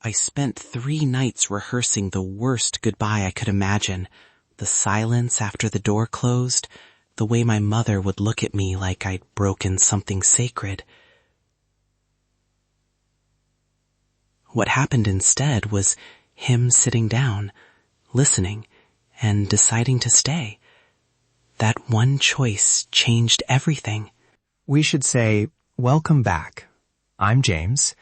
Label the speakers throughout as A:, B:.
A: I spent 3 nights rehearsing the worst goodbye I could imagine. The silence after the door closed, the way my mother would look at me like I'd broken something sacred. What happened instead was him sitting down, listening, and deciding to stay. That one choice changed everything.
B: We should say, welcome back. I'm James,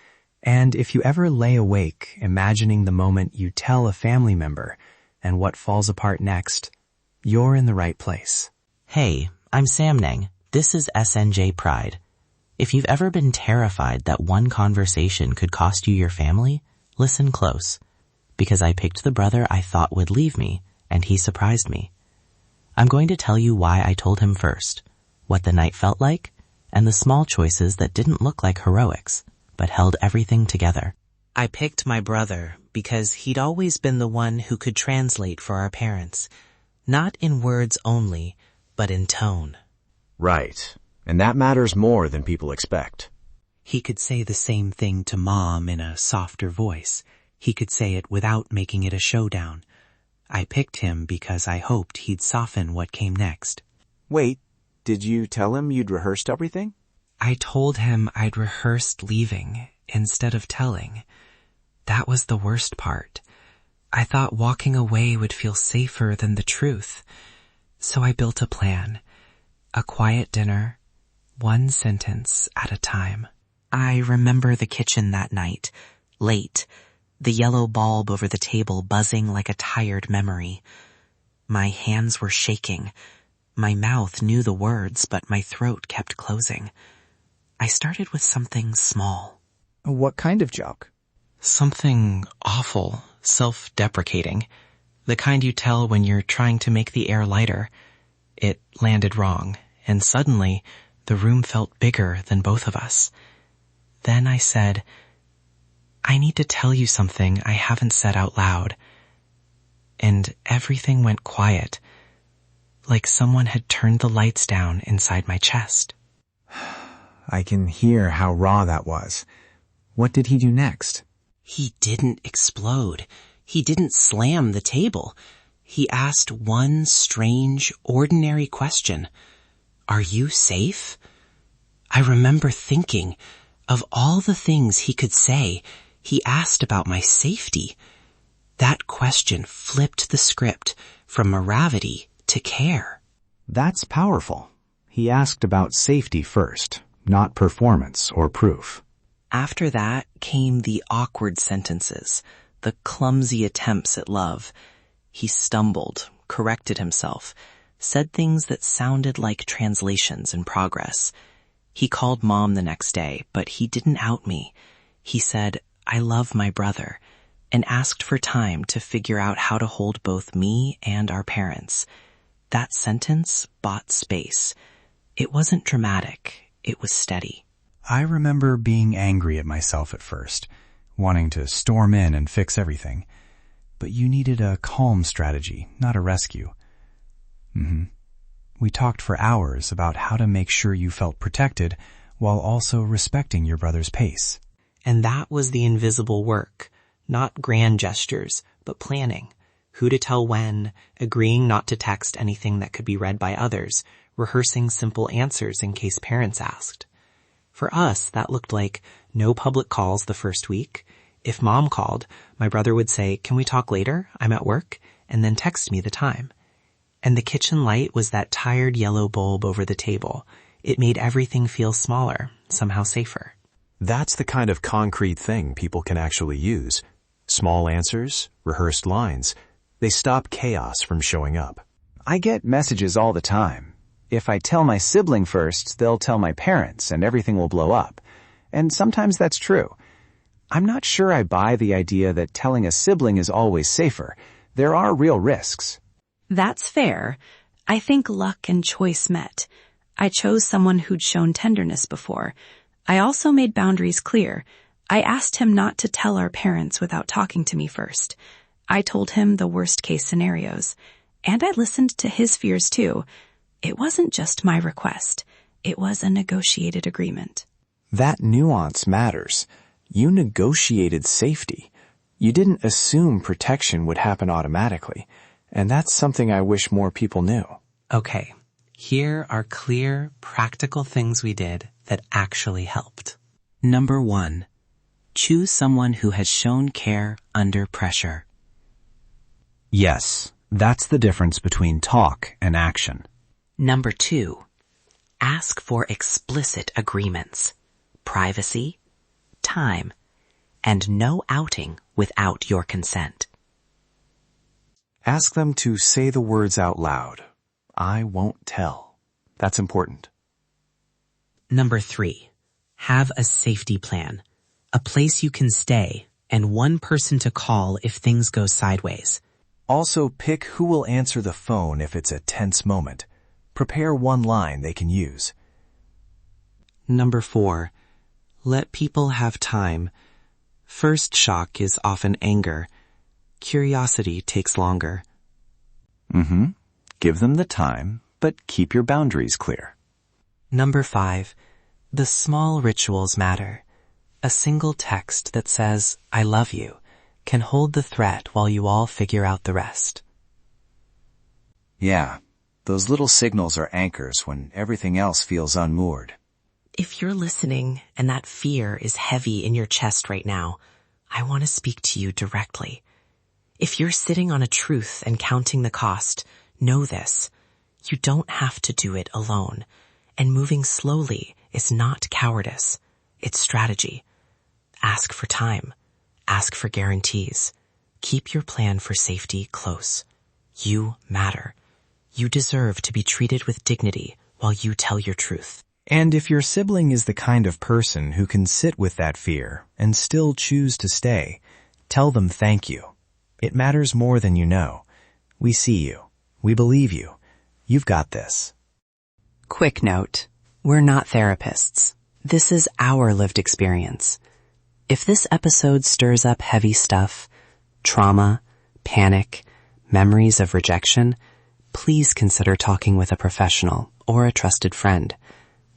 B: and if you ever lay awake imagining the moment you tell a family member and what falls apart next, you're in the right place.
C: Hey, I'm Samnang. This is SNJ Pride. If you've ever been terrified that one conversation could cost you your family, listen close, because I picked the brother I thought would leave me, and he surprised me. I'm going to tell you why I told him first, what the night felt like, and the small choices that didn't look like heroics, but held everything together.
A: I picked my brother because he'd always been the one who could translate for our parents, not in words only, but in tone.
D: Right, and that matters more than people expect.
A: He could say the same thing to Mom in a softer voice. He could say it without making it a showdown. I picked him because I hoped he'd soften what came next.
E: Wait, did you tell him you'd rehearsed everything?
A: I told him I'd rehearsed leaving instead of telling. That was the worst part. I thought walking away would feel safer than the truth. So I built a plan. A quiet dinner, one sentence at a time. I remember the kitchen that night, late, the yellow bulb over the table buzzing like a tired memory. My hands were shaking. My mouth knew the words, but my throat kept closing. I started with something small.
E: What kind of joke?
A: Something awful, self-deprecating. The kind you tell when you're trying to make the air lighter. It landed wrong, and suddenly the room felt bigger than both of us. Then I said, I need to tell you something I haven't said out loud. And everything went quiet, like someone had turned the lights down inside my chest.
B: I can hear how raw that was. What did he do next?
A: He didn't explode. He didn't slam the table. He asked one strange, ordinary question. Are you safe? I remember thinking, of all the things he could say, he asked about my safety. That question flipped the script from morality to care.
B: That's powerful. He asked about safety first, not performance or proof.
A: After that came the awkward sentences, the clumsy attempts at love. He stumbled, corrected himself, said things that sounded like translations in progress. He called Mom the next day, but he didn't out me. He said, I love my brother, and asked for time to figure out how to hold both me and our parents. That sentence bought space. It wasn't dramatic. It was steady.
B: I remember being angry at myself at first, wanting to storm in and fix everything. But you needed a calm strategy, not a rescue. We talked for hours about how to make sure you felt protected while also respecting your brother's pace.
A: And that was the invisible work, not grand gestures, but planning. Who to tell when, agreeing not to text anything that could be read by others, rehearsing simple answers in case parents asked. For us, that looked like no public calls the first week. If Mom called, my brother would say, can we talk later? I'm at work, and then text me the time. And the kitchen light was that tired yellow bulb over the table. It made everything feel smaller, somehow safer.
D: That's the kind of concrete thing people can actually use. Small answers, rehearsed lines. They stop chaos from showing up.
E: I get messages all the time. If I tell my sibling first, they'll tell my parents and everything will blow up. And sometimes that's true. I'm not sure I buy the idea that telling a sibling is always safer. There are real risks.
F: That's fair. I think luck and choice met. I chose someone who'd shown tenderness before. I also made boundaries clear. I asked him not to tell our parents without talking to me first. I told him the worst-case scenarios. And I listened to his fears too. It wasn't just my request. It was a negotiated agreement.
E: That nuance matters. You negotiated safety. You didn't assume protection would happen automatically, and that's something I wish more people knew.
A: Okay, here are clear, practical things we did that actually helped. Number 1, choose someone who has shown care under pressure.
B: Yes, that's the difference between talk and action.
A: Number 2, ask for explicit agreements, privacy, time, and no outing without your consent.
E: Ask them to say the words out loud. I won't tell. That's important.
A: Number 3, have a safety plan, a place you can stay, and one person to call if things go sideways.
D: Also, pick who will answer the phone if it's a tense moment. Prepare one line they can use.
A: Number 4, let people have time. First shock is often anger. Curiosity takes longer.
E: Give them the time, but keep your boundaries clear.
A: Number 5, the small rituals matter. A single text that says, I love you, can hold the threat while you all figure out the rest.
E: Yeah, those little signals are anchors when everything else feels unmoored.
A: If you're listening and that fear is heavy in your chest right now, I want to speak to you directly. If you're sitting on a truth and counting the cost, know this. You don't have to do it alone. And moving slowly is not cowardice. It's strategy. Ask for time. Ask for guarantees. Keep your plan for safety close. You matter. You deserve to be treated with dignity while you tell your truth.
B: And if your sibling is the kind of person who can sit with that fear and still choose to stay, tell them thank you. It matters more than you know. We see you. We believe you. You've got this.
A: Quick note. We're not therapists. This is our lived experience. If this episode stirs up heavy stuff, trauma, panic, memories of rejection, please consider talking with a professional or a trusted friend.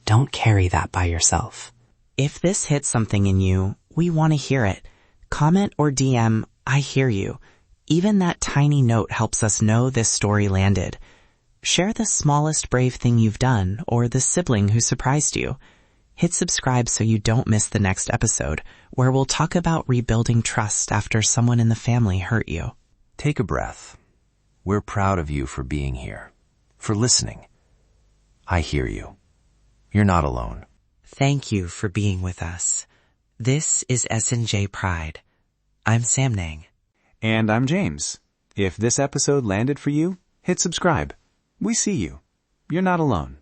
A: Don't carry that by yourself. If this hits something in you, we want to hear it. Comment or DM, I hear you. Even that tiny note helps us know this story landed. Share the smallest brave thing you've done or the sibling who surprised you. Hit subscribe so you don't miss the next episode, where we'll talk about rebuilding trust after someone in the family hurt you.
D: Take a breath. We're proud of you for being here, for listening. I hear you. You're not alone.
A: Thank you for being with us. This is S&J Pride. I'm Samnang.
E: And I'm James. If this episode landed for you, hit subscribe. We see you. You're not alone.